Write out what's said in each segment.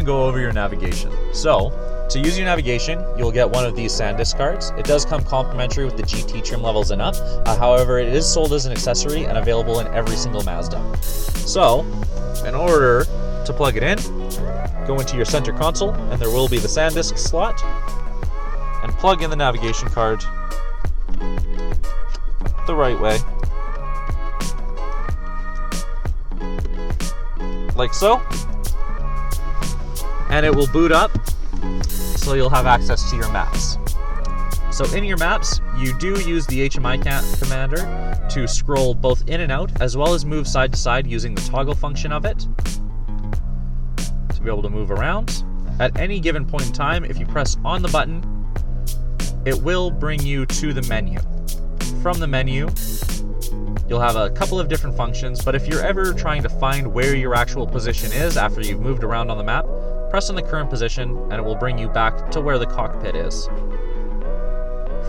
and go over your navigation. So, to use your navigation, you'll get one of these SanDisk cards. It does come complimentary with the GT trim levels and up. However, it is sold as an accessory and available in every single Mazda. So, in order to plug it in, go into your center console, and there will be the SanDisk slot, and plug in the navigation card the right way, like so, and it will boot up, so you'll have access to your maps. So in your maps, you do use the HMI commander to scroll both in and out, as well as move side to side using the toggle function of it to be able to move around. At any given point in time, if you press on the button, it will bring you to the menu. From the menu, you'll have a couple of different functions, but if you're ever trying to find where your actual position is after you've moved around on the map, press on the current position and it will bring you back to where the cockpit is.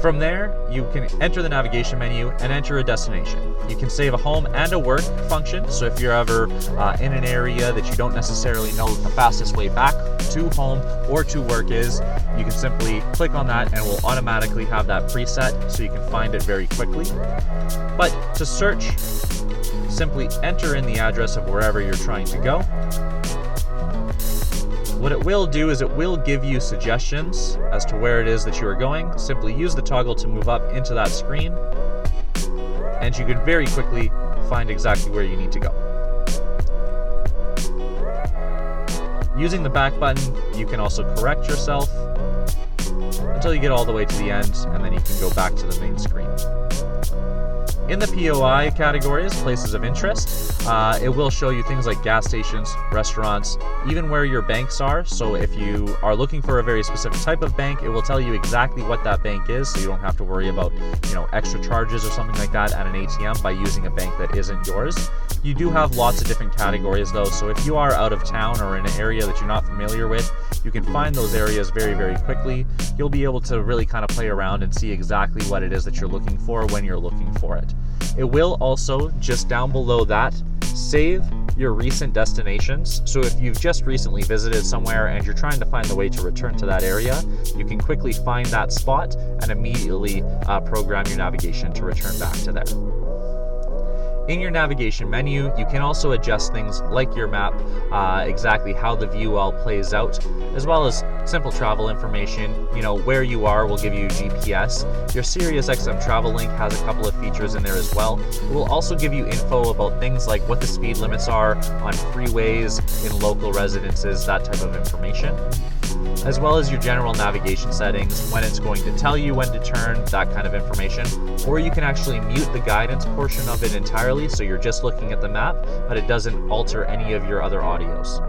From there, you can enter the navigation menu and enter a destination. You can save a home and a work function, so if you're ever in an area that you don't necessarily know the fastest way back to home or to work is, you can simply click on that and it will automatically have that preset so you can find it very quickly. But to search, simply enter in the address of wherever you're trying to go. What it will do is it will give you suggestions as to where it is that you are going. Simply use the toggle to move up into that screen, and you can very quickly find exactly where you need to go. Using the back button, you can also correct yourself until you get all the way to the end, and then you can go back to the main screen. In the POI categories, places of interest, it will show you things like gas stations, restaurants, even where your banks are. So if you are looking for a very specific type of bank, it will tell you exactly what that bank is, so you don't have to worry about, extra charges or something like that at an ATM by using a bank that isn't yours. You do have lots of different categories though, so if you are out of town or in an area that you're not familiar with, you can find those areas very, very quickly. You'll be able to really kind of play around and see exactly what it is that you're looking for when you're looking for it. It will also, just down below that, save your recent destinations. So if you've just recently visited somewhere and you're trying to find the way to return to that area, you can quickly find that spot and immediately program your navigation to return back to there. In your navigation menu, you can also adjust things like your map, exactly how the view all plays out, as well as simple travel information. Where you are will give you GPS. Your SiriusXM travel link has a couple of features in there as well. It will also give you info about things like what the speed limits are on freeways, in local residences, that type of information, as well as your general navigation settings, when it's going to tell you when to turn, that kind of information. Or you can actually mute the guidance portion of it entirely, so you're just looking at the map, but it doesn't alter any of your other audios.